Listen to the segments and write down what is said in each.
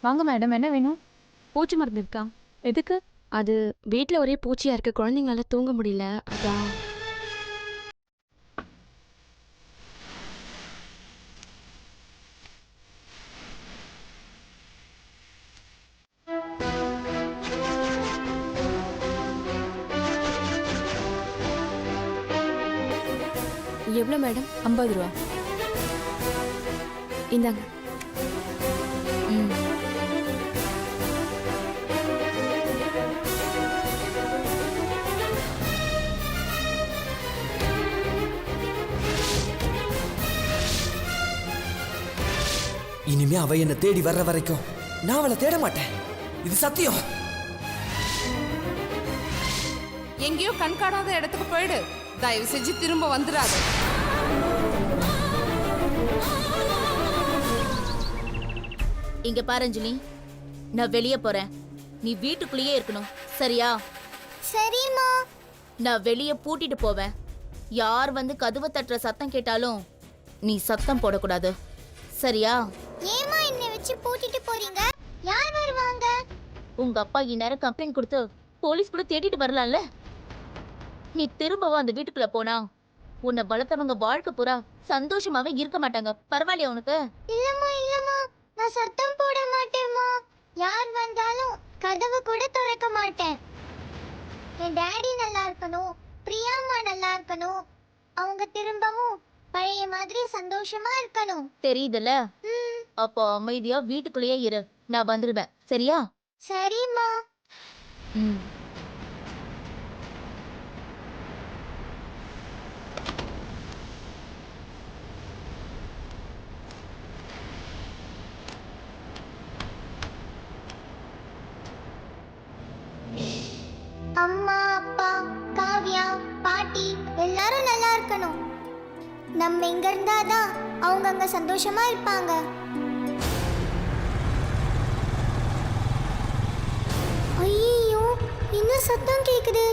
வாங்க மேடம், என்ன வேணும்? பூச்சி மருந்து இருக்கா? எதுக்கு? அது வீட்டில் ஒரே பூச்சியாக இருக்குது, குழந்தைங்களால தூங்க முடியல, அதான். எவ்வளோ மேடம்? 50 ரூபா. இந்தாங்க. ம். இனிமே அவ என்ன தேடி வர்ற வரைக்கும் நான் அவளை தேட மாட்டேன். இது சத்தியம். எங்கேயோ கண்காணாத இடத்துக்கு போயிடு. தயவு செஞ்சு திரும்ப வந்துடாத. இங்க பாரு அஞ்சலி, நான் வெளியே போறேன். நீ வீட்டுக்குள்ளேயே இருக்கணும், சரியா? சரிம்மா. நான் வெளியே பூட்டிட்டு போவேன். யார் வந்து கதவை தட்டுற சத்தம் கேட்டாலும் நீ சத்தம் போடக்கூடாது, சரியா? ஏமா என்னை வச்சு பூட்டிட்டு போறீங்க? யார் வருவாங்க? உங்க அப்பா இந்நேரம் கம்ப்ளைண்ட் கொடுத்து போலீஸ் கூட தேடிட்டு வரலாம்ல. நீ திரும்பவும் அந்த வீட்டுக்குள்ள போனா உன்னை வளர்த்தவங்க வாழ்க்கை பூரா சந்தோஷமாவே இருக்க மாட்டாங்க. பரவாயில்லையா உனக்கு? இல்லம்மா, நான் சத்தம் போட மாட்டேம்மா. யார் வந்தாலும் கதவு கூட திறக்க மாட்டேன். என் டாடி நல்லா இருக்கணும், பிரியாம்மா நல்லா இருக்கணும், அவங்க திரும்பவும் பழைய மாதிரி சந்தோஷமா இருக்கணும். தெரியுதுல்ல? அப்போ அமைதியா வீட்டுக்குள்ளேயே இரு, நான் வந்துடுவேன், சரியா? சரிம்மா. ம். அம்மா, அப்பா, காவ்யா, பாட்டி எல்லாரும் நல்லா இருக்கணும். நம்ம இங்க இருந்தாதான் அவங்க அங்க சந்தோஷமா இருப்பாங்க. ஐயோ, என்ன சத்தம் கேக்குது?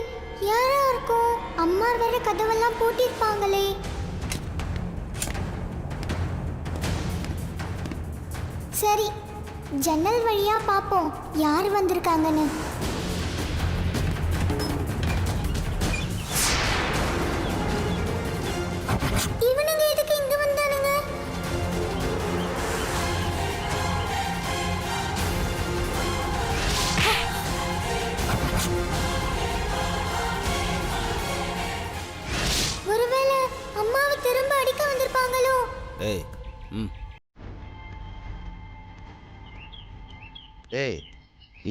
யாரா இருக்கும்? அம்மா வேற கதவெல்லாம் பூட்டிருப்பாங்களே. சரி, ஜன்னல் வழியா பாப்போம் யார் வந்திருக்காங்கன்னு. இவனுங்க எதுக்கு இங்க வந்தானுங்க? ஒருவேளை அம்மாவை திரும்ப அடிக்க வந்திருப்பாங்களோ? ஏய் ஏய்,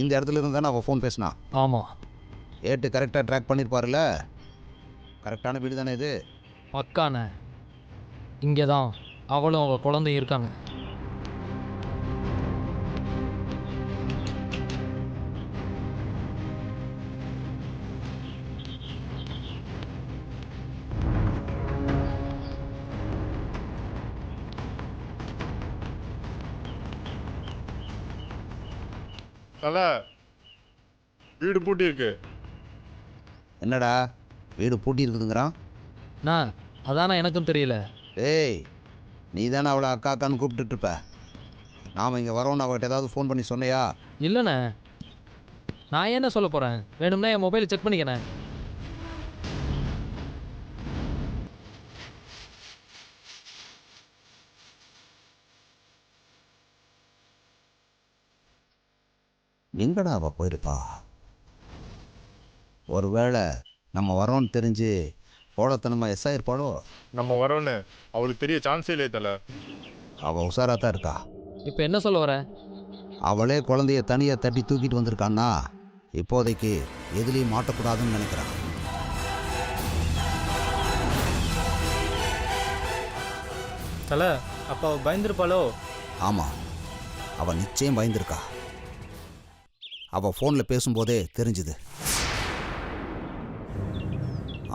இந்த இடத்துல இருந்து தானே அவள் ஃபோன் பேசினா? ஆமாம். ஏட்டு கரெக்டாக ட்ராக் பண்ணியிருப்பாருல்ல? கரெக்டான வீடு தானே இது? பக்காண்ணே, இங்கே தான் அவளும் அவள் குழந்தையும் இருக்காங்க. தல, வீடு பூட்டி இருக்கு. என்னடா வீடு பூட்டி இருக்குதுங்கிறான்? நான் அதானே எனக்கும் தெரியல. ஏய், நீ தானே அவளை அக்கா அக்கான்னு கூப்பிட்டுருப்ப. நாம் இங்கே வரோன்னு அவகிட்ட ஏதாவது ஃபோன் பண்ணி சொன்னையா? இல்லைண்ணே, நான் என்ன சொல்ல போகிறேன்? வேணும்னா என் மொபைலை செக் பண்ணிக்கிறேன். எங்கடா அவள் போயிருப்பா? ஒருவேளை நம்ம வரோன்னு தெரிஞ்சு போலத்தனமாக எஸ் ஆயிருப்பாளோ? நம்ம வரோன்னு அவளுக்கு தெரிய சான்ஸே இல்லையே தல. அவள் உஷாராக தான் இருக்கா. இப்போ என்ன சொல்ல வர? அவளே குழந்தைய தனியாக தட்டி தூக்கிட்டு வந்திருக்கான்னா இப்போதைக்கு எதுலேயும் மாட்டக்கூடாதுன்னு நினைக்கிறான். தல, அப்போ அவள் பயந்துருப்பாளோ? ஆமாம், அவள் நிச்சயம் பயந்துருக்கா. அவள் ஃபோனில் பேசும்போதே தெரிஞ்சுது.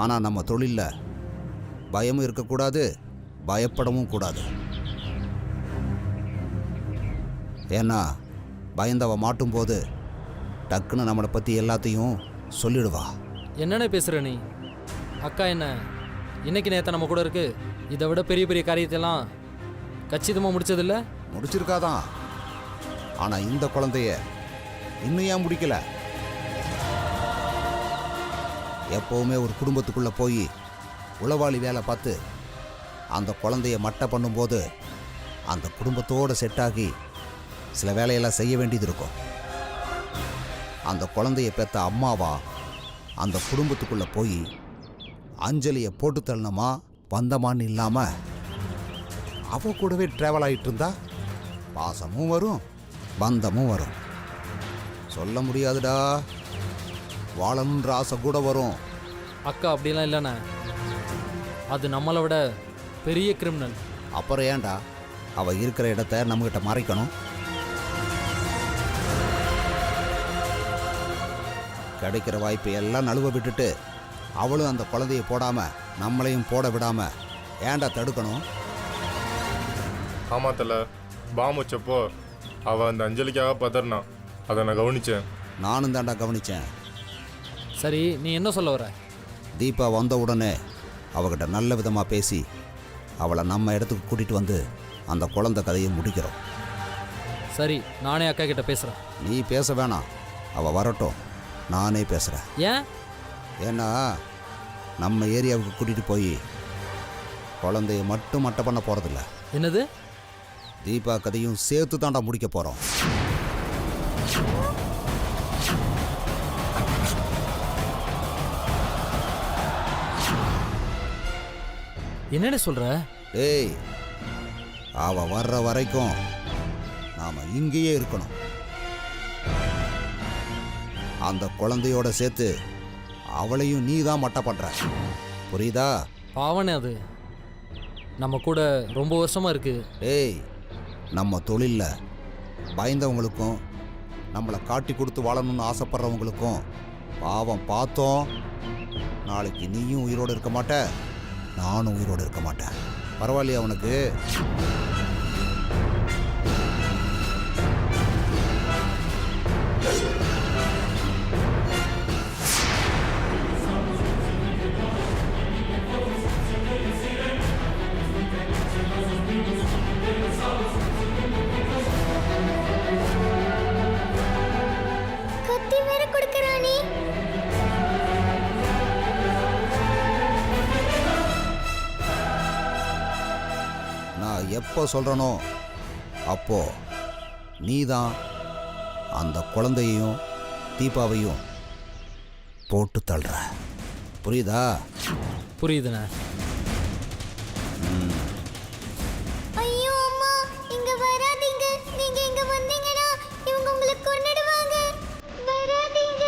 ஆனால் நம்ம தொழிலில் பயமும் இருக்கக்கூடாது, பயப்படவும் கூடாது. ஏன்னா பயந்தவ மாட்டும்போது டக்குன்னு நம்மளை பற்றி எல்லாத்தையும் சொல்லிடுவா. என்னென்ன பேசுகிற நீ? அக்கா என்ன இன்னைக்கு நேற்று நம்ம கூட இருக்கு? இதை விட பெரிய பெரிய காரியத்தெல்லாம் கச்சிதமாக முடிச்சதில்ல? முடிச்சிருக்காதான். ஆனால் இந்த குழந்தைய இன்னும் ஏன் முடிக்கல? எப்போவுமே ஒரு குடும்பத்துக்குள்ளே போய் உளவாளி வேலை பார்த்து அந்த குழந்தைய மட்டை பண்ணும்போது அந்த குடும்பத்தோடு செட் ஆகி சில வேலையெல்லாம் செய்ய வேண்டியது இருக்கும். அந்த குழந்தைய பெற்ற அம்மாவா அந்த குடும்பத்துக்குள்ளே போய் அஞ்சலியை போட்டு தள்ளணுமா பந்தமான்னு இல்லாமல் அவ கூடவே ட்ராவல் ஆகிட்டு இருந்தா பாசமும் வரும் பந்தமும் வரும். சொல்ல முடியாதுடா, வாழணுன்ற ஆசை கூட வரும். அக்கா அப்படிலாம் இல்லைண்ணே, அது நம்மளை விட பெரிய கிரிமினல். அப்புறம் ஏன்டா அவ இருக்கிற இடத்த நம்மகிட்ட மறைக்கணும்? கிடைக்கிற வாய்ப்பை எல்லாம் நழுவ விட்டுட்டு அவளும் அந்த குழந்தைய போடாம நம்மளையும் போட விடாம ஏன்டா தடுக்கணும்? ஆமா தல, பாம் வச்சப்போ அவள் அந்த அஞ்சலிக்காக பதறினான். அதை நான் கவனித்தேன். நானும் தாண்டா கவனிச்சேன். சரி, நீ என்ன சொல்ல வர? தீபா வந்த உடனே அவகிட்ட நல்ல விதமாக பேசி அவளை நம்ம இடத்துக்கு கூட்டிகிட்டு வந்து அந்த குழந்தை கதையை முடிக்கிறோம். சரி, நானே அக்கா கிட்ட பேசுகிறேன். நீ பேச வேணாம், அவள் வரட்டும், நானே பேசுகிறேன். ஏன்? ஏன்னா நம்ம ஏரியாவுக்கு கூட்டிகிட்டு போய் குழந்தைய மட்டும் மட்டை பண்ண போகிறதில்ல. என்னது? தீபா கதையும் சேர்த்து தாண்டா முடிக்க போகிறோம். என்னன்னு சொல்ற? டேய், அவ வர்ற வரைக்கும் நாம இங்கேயே இருக்கணும். அந்த குழந்தையோட சேர்த்து அவளையும் நீ தான் மட்டை பண்ற, புரியுதா? பாவனே, அது நம்ம கூட ரொம்ப வருஷமா இருக்கு. டேய், நம்ம தொழில்ல பயந்தவங்களுக்கும் நம்மளை காட்டி கொடுத்து வாழணும்னு ஆசைப்படுறவங்களுக்கும் பாவம் பார்த்தோம். நாளைக்கு நீயும் உயிரோடு இருக்க மாட்ட, நானும் உயிரோடு இருக்க மாட்டேன். பரவாயில்லையா உனக்கு? கத்தி வேற கொடுக்கறானே. நான் எப்போ சொல்கிறனோ அப்போ நீ தான் அந்த குழந்தையையும் தீபாவையும் போட்டு தள்ளுற, புரியுதா? புரியுதுண்ணே. ஐயோ அம்மா, இங்க வராதீங்க. நீங்க இங்க வந்தீங்கன்னா இவங்க உங்களை கொன்னுடுவாங்க. வராதீங்க.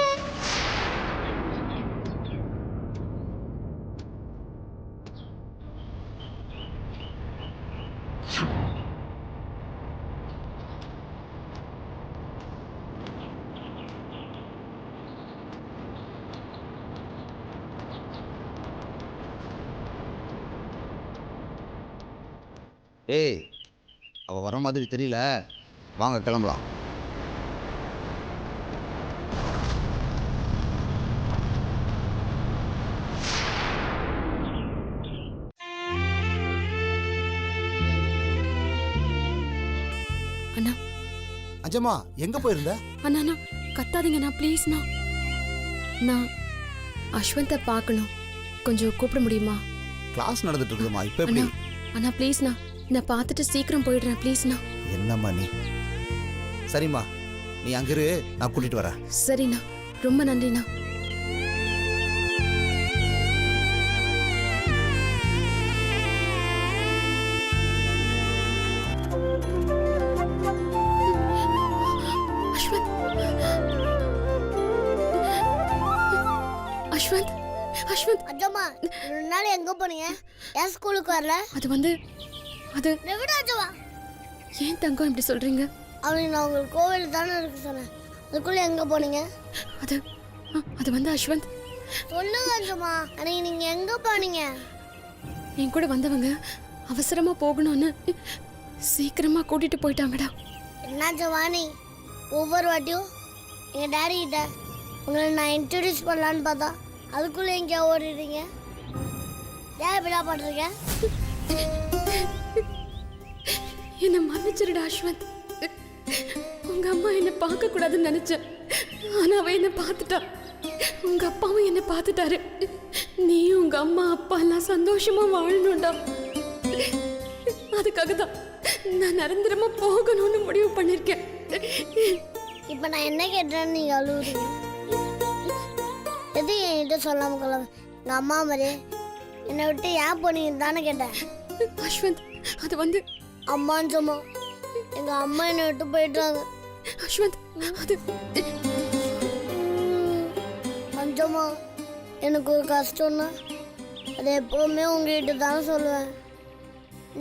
ஏய், அவள் வர மாதிரி தெரியல, வாங்க கிளம்பலாம். அண்ணா, அஞ்சம்மா, எங்கே போயிருந்த? அண்ணா அண்ணா, கத்தாதீங்கண்ணா ப்ளீஸ்ண்ணா. நான் அஸ்வந்தை பார்க்கணும், கொஞ்சம் கூப்பிட முடியுமா? கிளாஸ் நடந்துட்டு இருக்குதுமா, இப்போ எப்படி? அண்ணா அண்ணா ப்ளீஸ்ண்ணா, நான் பார்த்துட்டு சீக்கிரம் போயிடுறேன் ப்ளீஸ்ண்ணா. என்னம்மா நீ? சரிம்மா, நீ அங்கிரு, நான் கூட்டிட்டு வரேன். சரிண்ணா, ரொம்ப நன்றிண்ணா. அஸ்வந்த், அஸ்வந்த், அஸ்வந்த். அஜமா, 2 நாள் எங்க போனீங்க? ஏன் ஸ்கூலுக்கு வரல? அது விடாஜமா. ஏன் தங்கம் இப்படி சொல்றீங்க? அவனுக்கு நான் உங்களுக்கு கோவில் தானே இருக்கு சொன்னேன். அதுக்குள்ள எங்க போனீங்க? அது வந்து அஸ்வந்த். சொல்லுங்க அஜமா, அன்னைக்கு நீங்க எங்க போனீங்க? என் கூட வந்தவங்க அவசரமா போகணும்னு சீக்கிரமா கூட்டிட்டு போயிட்டாங்கடா. என்ன ஜவானி, ஒவ்வொரு வாட்டியும் எங்க டாடி கிட்ட உங்களை நான் இன்ட்ரடியூஸ் பண்ணலான்னு பார்த்தா அதுக்குள்ள எங்க ஓடிடுறீங்க? ஏன் இப்படிலாம் பண்றீங்க? என்ன மன்னிச்சிருடா அஸ்வந்த். உங்க அம்மா என்ன பார்க்க கூடாதுன்னு நினைச்சேன். ஆனா அவ என்ன பார்த்துட்டா. உங்க அப்பாவும் என்ன பார்த்துட்டாரு. நீ உங்க அம்மா அப்பா எல்லாம் சந்தோஷமா வாழணும்டா. அதுக்காக தான் நான் நிரந்தரமா போகணும்னு முடிவு பண்ணிருக்கேன். இப்ப நான் என்ன கேட்டேன்னு நீங்க அழுவுறீங்க? எது என்கிட்ட சொல்லாம கொள்ளாம எங்க அம்மா மாதிரி என்னை விட்டு ஏன் போனீங்க தானே கேட்டேன். அஸ்வந்த், அது வந்து அம்மான்னு சொன்னா எங்க அம்மா என்னை விட்டு போயிட்டாங்க. அஸ்வந்த், அது கொஞ்சமா எனக்கு ஒரு கஷ்டம்னா அது எப்பவுமே உங்ககிட்ட தானே சொல்லுவேன்.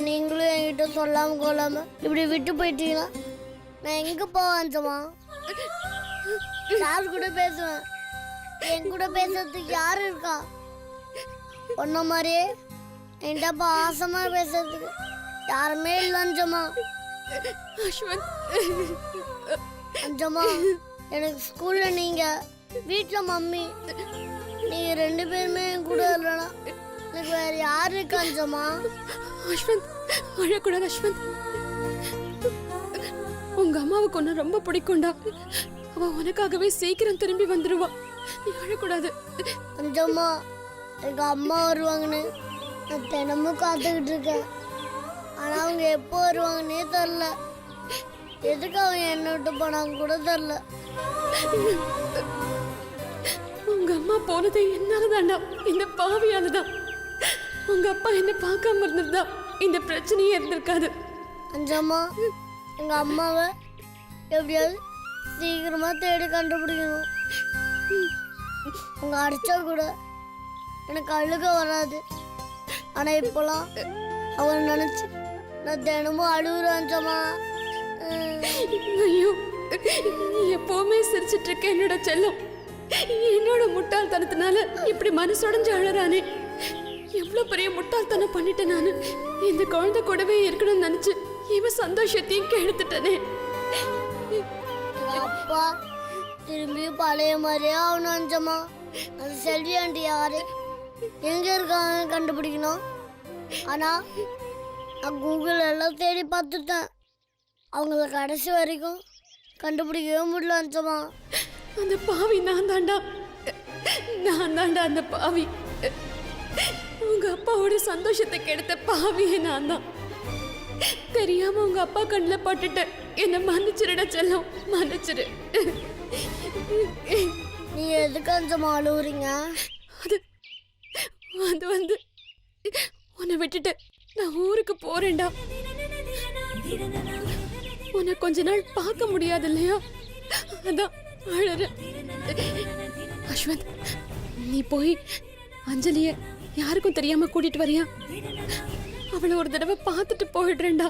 நீங்களும் என்கிட்ட சொல்லாம கொள்ளாம இப்படி விட்டு போயிட்டீங்கன்னா நான் எங்க போவேன் சொமா? யார் கூட பேசுவேன்? என் கூட பேசுறதுக்கு யாரு இருக்கா? பொண்ண மாதிரியே என்கிட்ட பாசமா பேசுறதுக்கு யாருமே இல்லைஞ்சமா. அஸ்வந்த், அஞ்சமா எனக்கு ஸ்கூல்ல நீங்க, வீட்டுல மம்மி, நீங்க 2 பேருமே என் கூட இல்லைனா எனக்கு வேற யாரு இருக்கா அஞ்சமா? அஸ்வந்த், அழக்கூடாது அஸ்வந்த். உங்க அம்மாவுக்கு ஒன்னு ரொம்ப பிடிக்கும்டா. அவ உனக்காகவே சீக்கிரம் திரும்பி வந்துருவா. நீ அழக்கூடாது. அஞ்சம்மா எங்க அம்மா வருவாங்கன்னு நான் தினமும் காத்துக்கிட்டு இருக்கேன். ஆனா அவங்க எப்போ வருவாங்கன்னே தெரில. எதுக்கு அவங்க என்ன விட்டு போனாங்க கூட தெரில. உங்க அம்மா போனது என்னாலதான்டா, இந்த பாவியாலதான். உங்க அப்பா என்ன பார்க்காம இருந்திருந்தா இந்த பிரச்சனையே இருந்திருக்காது. அஞ்சம்மா எங்க அம்மாவை எப்படியாவது சீக்கிரமா தேடி கண்டுபிடிக்கணும். அவங்க அடிச்சா கூட எனக்கு அழுக வராது. ஆனா இப்போலாம் அவளை நினைச்சு நான் தினமும் அழுகுறேன் அஞ்சம்மா. ஐயோ, எப்பவுமே சிரிச்சிட்டு இருக்க என்னோட செல்லம் என்னோட முட்டாள்தனத்தினால இப்படி மனசுடைஞ்சு அழறானே. எவ்வளவு பெரிய முட்டாள்தனம் பண்ணிட்டேன் நானு. இந்த குழந்தை கூடவே இருக்கணும்னு நினைச்சு இவன் சந்தோஷத்தையும் கெடுத்துட்டனே. எங்க அப்பா திரும்பியும் பழைய மாதிரியே ஆகணும் அஞ்சம்மா. அது செல்வி ஆண்டி யாரு, எங்க இருக்காங்க கண்டுபிடிக்கணும். ஆனா நான் கூகுள் எல்லாம் தேடி பார்த்துட்டேன். அவங்கள கடைசி வரைக்கும் கண்டுபிடிக்கவே முடியல அஞ்சம்மா. அந்த பாவி நான் தாண்டா அந்த பாவி. உங்க அப்பாவோட சந்தோஷத்தை கெடுத்த பாவியே நான் தான். தெரியாம உங்க அப்பா கண்ணில் பட்டுட்டேன். என்ன மன்னிச்சிருடா செல்லம், மன்னிச்சிரு. நீ எதுக்கு அஞ்சம்மா அழுவுறீங்க? அது அது வந்து உன்னை விட்டுட்டு நான் ஊருக்கு போறேன்டா. உன்னை கொஞ்ச நாள் பார்க்க முடியாது இல்லையா, அதான் அழறேன். அஸ்வந்த், நீ போய் அஞ்சலிய யாருக்கும் தெரியாம கூட்டிட்டு வரியா? அவளை ஒரு தடவை பார்த்துட்டு போயிடுறேன்டா.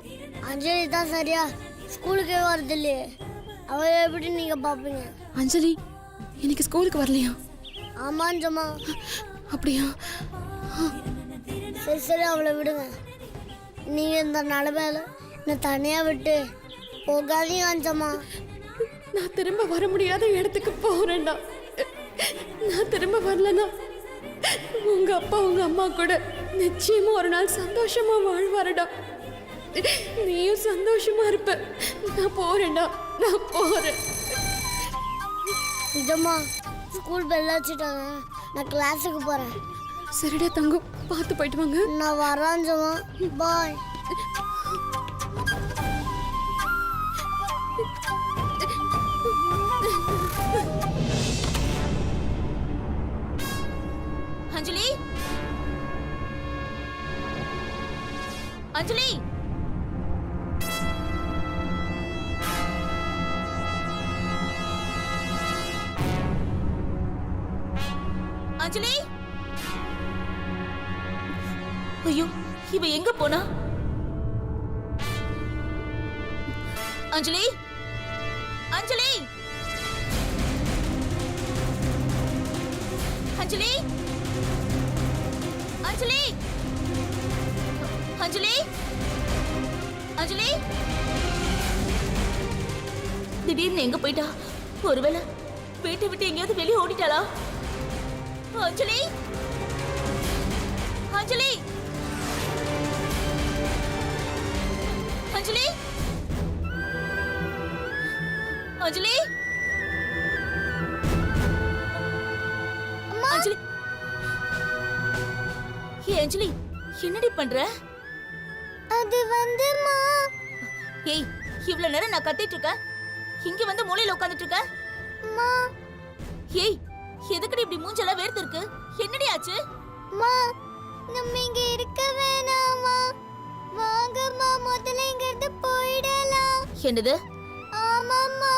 அஞ்சலி தான் சரியா ஸ்கூலுக்கே வருது இல்லையே, அவ எப்படி நீங்க பாப்பீங்க? அஞ்சலி இன்னைக்கு ஸ்கூலுக்கு வரலையா? ஆமா அஞ்சம்மா. அப்படியா? சரி சரி அவளை விடுங்க. நீங்க இந்த நிலைமையில என்னை தனியா விட்டு போகாதீங்க அஞ்சம்மா. நான் திரும்ப வர முடியாத இடத்துக்கு போறேன்டா. நான் திரும்ப வரலனா உங்க அப்பா உங்க அம்மா கூட நிச்சயமா ஒரு நாள் சந்தோஷமா வாழ்வாருடா. நீயும் சந்தோஷமா இருப்ப. நான் போறேன்டா, நான் போறேன். நிஜமா ஸ்கூல் பெல் வச்சுட்டாங்க, நான் கிளாஸுக்கு போறேன். சரிடா தங்கம், பார்த்து போயிட்டு வாங்க. நான் வரேன் அஞ்சம்மா. பாய். அஞ்சலி, அஞ்சலி, அஞ்சலி. ஐயோ, இவ எங்க போனா? அஞ்சலி, அஞ்சலி, அஞ்சலி, அஞ்சலி, அஞ்சலி, அஞ்சலி. திடீர்னு எங்க போயிட்டா? ஒருவேளை வீட்டை விட்டு எங்கேயாவது வெளியே ஓடிட்டாளா? அஞ்சலி, அஞ்சலி, அஞ்சலி, அஞ்சலி அஞ்சலி ஏய் அஞ்சலி என்னடி பண்ற? அது வந்துமா. ஏய் இவ்வளவு நேரம் நான் கத்திட்டு இருக்கேன், இங்க வந்து மூலையில உட்கார்ந்துட்டு இருக்க. அம்மா, ஏய் எதுக்குடி இப்படி மூஞ்செல்லாம் வேர்த்து இருக்கு? என்னடி ஆச்சு? அம்மா, நம்ம இங்க இருக்க வேணாமா. வாங்கம்மா, முதல்ல இங்க இருந்து போயிடலாம். என்னது? ஆமாம்மா,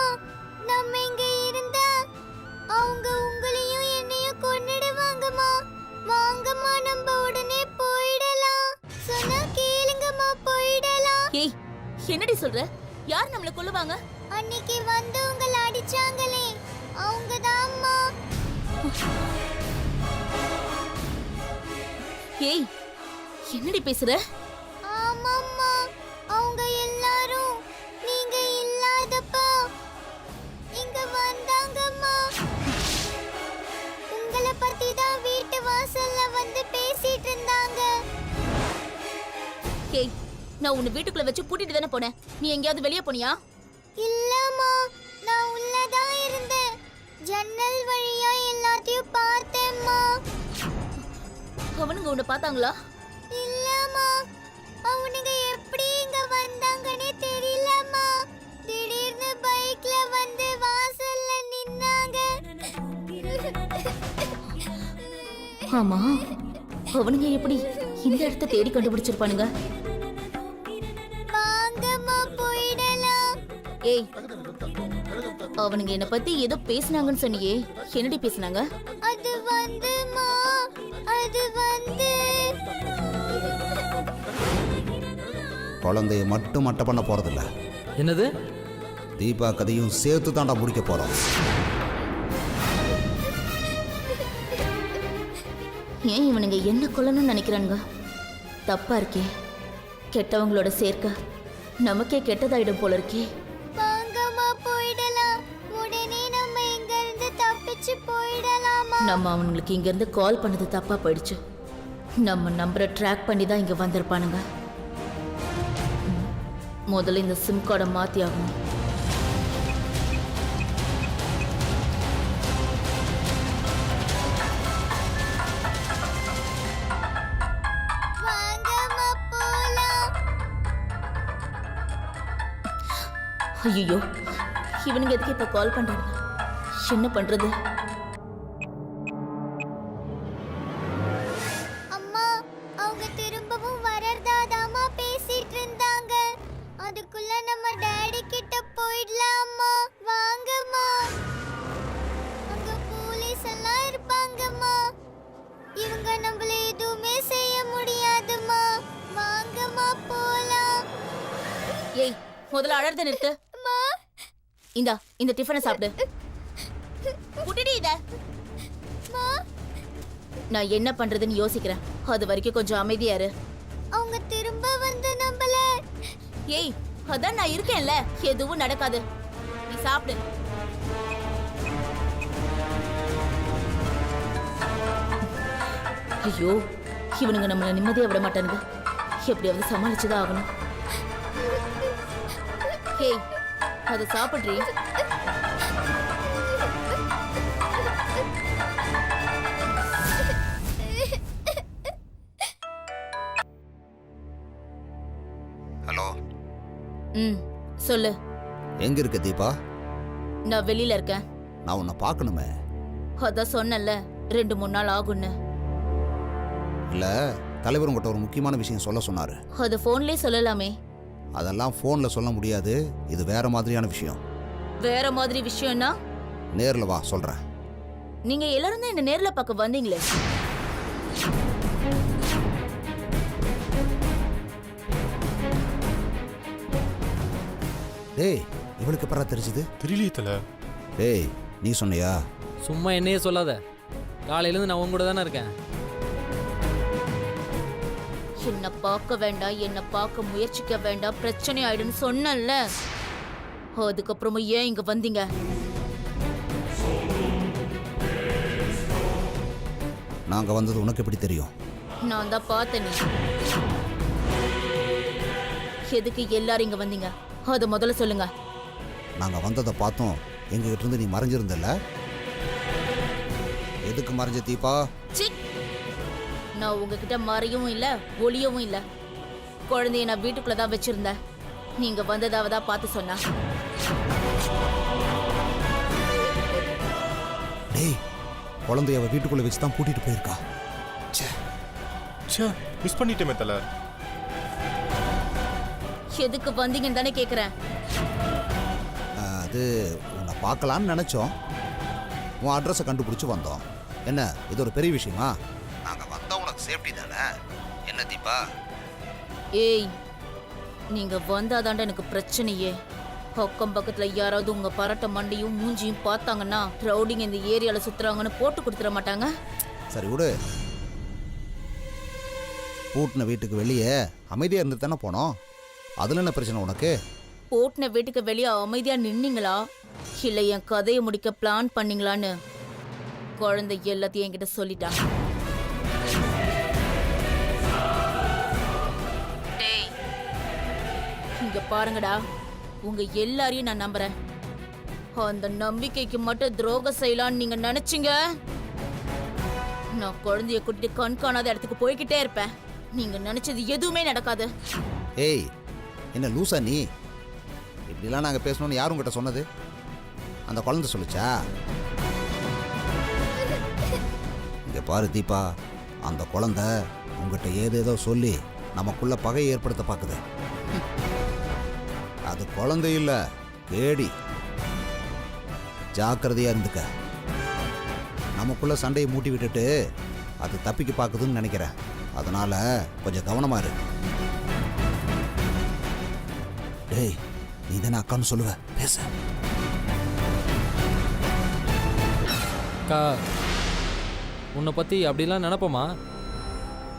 நம்ம இங்க இருந்தா அவங்க உங்களையும் என்னையும் கொன்னுடுவாங்கம்மா. வாங்கம்மா, நம்ம உடனே போயிடலாம். சொன்னா கேளுங்கம்மா, போயிடலாம். ஏய் என்னடி சொல்ற? யார் நம்மள கொல்லுவாங்க? அன்னைக்கு வந்து உங்களை அடிச்சாங்களே, அவங்கதாம்மா. ஏய் என்னடி பேசுற? ஆமாம்மா, அவங்க எல்லாரும் நீங்க இல்லாதப்போ இங்க வந்தாங்கம்மா. உங்களை பத்தி தான் வீட்டு வாசல்ல வந்து பேசிட்டு இருந்தாங்க. ஏய் நான் உன்னை வீட்டுக்குள்ள வச்சு பூட்டிட்டு தானே போனேன், நீ எங்கேயாவது வெளியே போனியா? இல்லம்மா, நான் உள்ளதான் இருந்தேன். ஜன்னல் வழியா எல்லாத்தையும் பார்த்தேம்மா. அவனுங்க உன்னை பார்த்தாங்களா? இல்லம்மா, அவனுங்க எப்படி இங்க வந்தாங்கன்னே தெரியலம்மா. திடீர்னு பைக்ல வந்து வாசல்ல நின்னாங்க. ஆமா, அவனுங்க எப்படி இந்த இடத்த தேடி கண்டுபிடிச்சிருப்பானுங்க? வாங்கம்மா, போயிடலாம். ஏய் அவனுங்க என்ன பத்தி ஏதோ பேசுனாங்கன்னு சொன்னியே, என்னடி பேசுனாங்க? அது வந்துமா, அது வந்து குழந்தைய மட்டும் மட்டை பண்ண போறதில்ல, என்னது? தீபா கதையும் சேர்த்து தாண்டா முடிக்க போறோம். ஏன் இவனுங்க என்ன கொல்லணும்னு நினைக்கிறானுங்க? தப்பா இருக்கே, கெட்டவங்களோட சேர்க்க நமக்கே கெட்டதாயிடும் போல இருக்கே. வாங்கம்மா, போயிடலாம். உடனே நம்ம இங்க இருந்து தப்பிச்சு போயிடலாமா. நம்ம அவனுங்களுக்கு இங்க இருந்து கால் பண்ணது தப்பா போயிடுச்சு. நம்ம நம்பரை ட்ராக் பண்ணி தான் இங்க வந்திருப்பானுங்க. முதல்ல இந்த சிம் கார்டை மாத்தி ஆகணும். வாங்கம்மா, போலாம். ஐயோ இவனுங்க எதுக்கு இப்ப கால் பண்றாங்க? என்ன பண்றது? அம்மா, அவங்க திரும்பவும் வரதாதாமா பேசிட்டு இருந்தாங்க. அதுக்குள்ள நம்ம டாடி கிட்ட போயிடலாமா. வாங்கம்மா, அங்க போலீஸ் எல்லாம் இருப்பாங்கம்மா. இவங்க நம்மள எதுவுமே செய்ய முடியாதுமா. வாங்கம்மா, போலாம். ஏய் முதல்ல அழறத நிறுத்து. அம்மா, இந்தா இந்த டிஃபனை சாப்பிடு. குட்டிடி இத. அம்மா, நான் என்ன பண்றதுன்னு யோசிக்கிறேன், அது வரைக்கும் கொஞ்சம் அமைதியா இரு. அவங்க திரும்ப வந்து நம்மள. ஏய் அதான் நான் இருக்கேன்ல, எதுவும் நடக்காது, நீ சாப்பிடு. ஐயோ இவனுங்க நம்மள நிம்மதியா விட மாட்டானுங்க, எப்படியாவது சமாளிச்சுதான் ஆகணும். ஏய் அதை சாப்பிட்றீ. ஹலோ, ம் சொல்லு. எங்க இருக்க தீபா? நான் வெளியில இருக்கேன். நான் உன்னை பார்க்கணுமே. அதான் சொன்னேன்ல 2-3 நாள் ஆகும்னு. இல்ல, தலைவர் உங்கள்கிட்ட ஒரு முக்கியமான விஷயம் சொல்ல சொன்னாரு. அது போன்லயே சொல்லலாமே. அதெல்லாம் ஃபோன்ல சொல்ல முடியாது, இது வேற மாதிரியான விஷயம். வேற மாதிரி விஷயம்னா? நேர்ல வா, சொல்றேன். நீங்க எல்லாரும் தான் என்ன நேர்ல பார்க்க வந்தீங்களே. டேய், இவளுக்கு எப்பறா தெரிஞ்சது? தெரியலையே தல. டேய், நீ சொன்னியா? சும்மா என்னையே சொல்லாத, காலையிலேருந்து நான் உங்க கூட தானே இருக்கேன். என்ன பார்க்க வேண்டாம், என்ன பார்க்க முயற்சிக்க வேண்டாம், பிரச்சனை ஆயிடுன்னு சொன்னேன்ல. அதுக்கப்புறமா ஏன் இங்க வந்தீங்க? நாங்க வந்தது உனக்கு எப்படி தெரியும்? நான் தான் பார்த்தேன். எதுக்கு எல்லாரும் இங்க வந்தீங்க? அதை முதல்ல சொல்லுங்க. நாங்கள் வந்ததை பார்த்தோம் எங்ககிட்ட இருந்து நீ மறைஞ்சிருந்தல்ல? எதுக்கு மறைஞ்ச தீபா? சி, நான் உங்ககிட்ட மறையவும் இல்லை ஒளியவும் இல்லை. குழந்தைய நான் வீட்டுக்குள்ள தான் வச்சிருந்தேன். நீங்க வந்ததாவதா பார்த்து சொன்னா. டேய், குழந்தைய அவ வீட்டுக்குள்ள வச்சு தான் பூட்டிட்டு போயிருக்கா. ச்சே, மிஸ் பண்ணிட்டேமே தல. எதுக்கு வந்தீங்கன்னு தானே கேட்குறேன். அது உன்னை பார்க்கலான்னு நினச்சோம். உன் அட்ரஸை கண்டுபிடிச்சி வந்தோம். என்ன இது ஒரு பெரிய விஷயமா? நாங்கள் வந்தால் உனக்கு சேஃப்டி தானே. என்ன தீபா? ஏய், நீங்க வந்தாதாண்ட எனக்கு பிரச்சனையே. பக்கம் பக்கத்துல யாராவது உங்க பரட்ட மண்டையும் மூஞ்சியும் பார்த்தாங்கன்னா ரவுடிங்க இந்த ஏரியால சுத்துறாங்கன்னு போட்டு கொடுத்துட மாட்டாங்க. சரி விடு. பூட்டின வீட்டுக்கு வெளியே அமைதியாக இருந்து தானே போனோம். அதில் என்ன பிரச்சனை உனக்கு? போட்டின வீட்டுக்கு வெளியே அமைதியா நின்னீங்களா இல்ல என் கதையை முடிக்க பிளான் பண்ணீங்களான்னு குழந்தை எல்லாத்தையும் என்கிட்ட சொல்லிட்டான். டேய், இங்க பாருங்கடா, உங்க எல்லாரையும் நான் நம்புறேன். அந்த நம்பிக்கைக்கு மட்டும் துரோகம் செய்யலான்னு நீங்க நினைச்சீங்க, நான் குழந்தைய கூட்டிட்டு கண்காணாத இடத்துக்கு போய்கிட்டே இருப்பேன். நீங்க நினைச்சது எதுவுமே நடக்காது. ஏய், என்ன லூசா நீ? இப்படிலாம் நாங்கள் பேசணும்னு யாரும் கிட்ட சொன்னது? அந்த குழந்தை சொல்லுச்சா? இங்கே பாரு தீபா, அந்த குழந்தை உங்ககிட்ட ஏதேதோ சொல்லி நமக்குள்ள பகையை ஏற்படுத்த பார்க்குது. அது குழந்தை இல்லை, கேடி. ஜாக்கிரதையா இருந்துக்க. நமக்குள்ள சண்டையை மூட்டி விட்டுட்டு அது தப்பிக்க பார்க்குதுன்னு நினைக்கிறேன். அதனால கொஞ்சம் கவனமா இரு. டேய், நீ தானே அக்கான்னு சொல்லுவ, பேச. அக்கா, உன்னை பற்றி அப்படிலாம் நினப்போமா?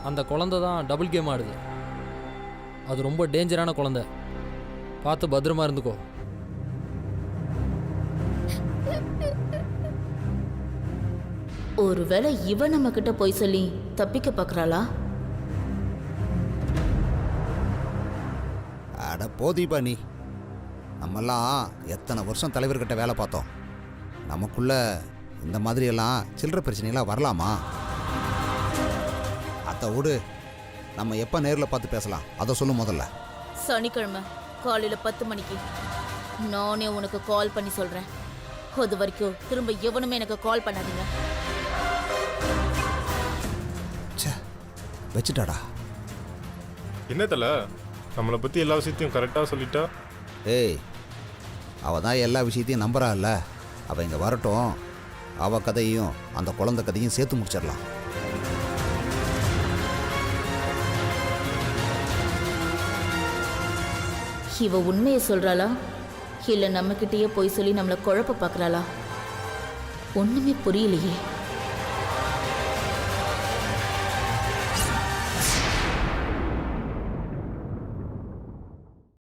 அந்த குழந்தை தான் டபுள் கேம் ஆடுது. அது ரொம்ப டேஞ்சரான குழந்தை. பார்த்து பத்திரமா இருந்துக்கோ. ஒருவேளை இவ நம்ம கிட்ட போய் சொல்லி தப்பிக்க பார்க்கறாளா? அட போதீபா, நீ நம்மெல்லாம் எத்தனை வருஷம் தலைவர்கிட்ட வேலை பார்த்தோம். நமக்குள்ள இந்த மாதிரியெல்லாம் சில்லற பிரச்சனைலாம் வரலாமா? அத்தை விடு, நம்ம எப்போ நேரில் பார்த்து பேசலாம் அதை சொல்லும் முதல்ல. சனிக்கிழமை காலையில் 10 மணிக்கு நானே உனக்கு கால் பண்ணி சொல்கிறேன். அது வரைக்கும் திரும்ப எவனுமே எனக்கு கால் பண்ணாதீங்க. ச்சே, வச்சுட்டாடா. என்ன தல, நம்மளை பற்றி எல்லா விஷயத்தையும் கரெக்டாக சொல்லிட்டா? ஏய், அவள் தான் எல்லா விஷயத்தையும் நம்புறா இல்லை. அவள் இங்கே வரட்டும், அவள் கதையும் அந்த குழந்தை கதையும் சேர்த்து முடிச்சிடலாம். இவ உண்மையை சொல்கிறாளா இல்லை நம்மக்கிட்டேயே போய் சொல்லி நம்மளை குழப்ப பார்க்குறாளா? ஒன்றுமே புரியலையே.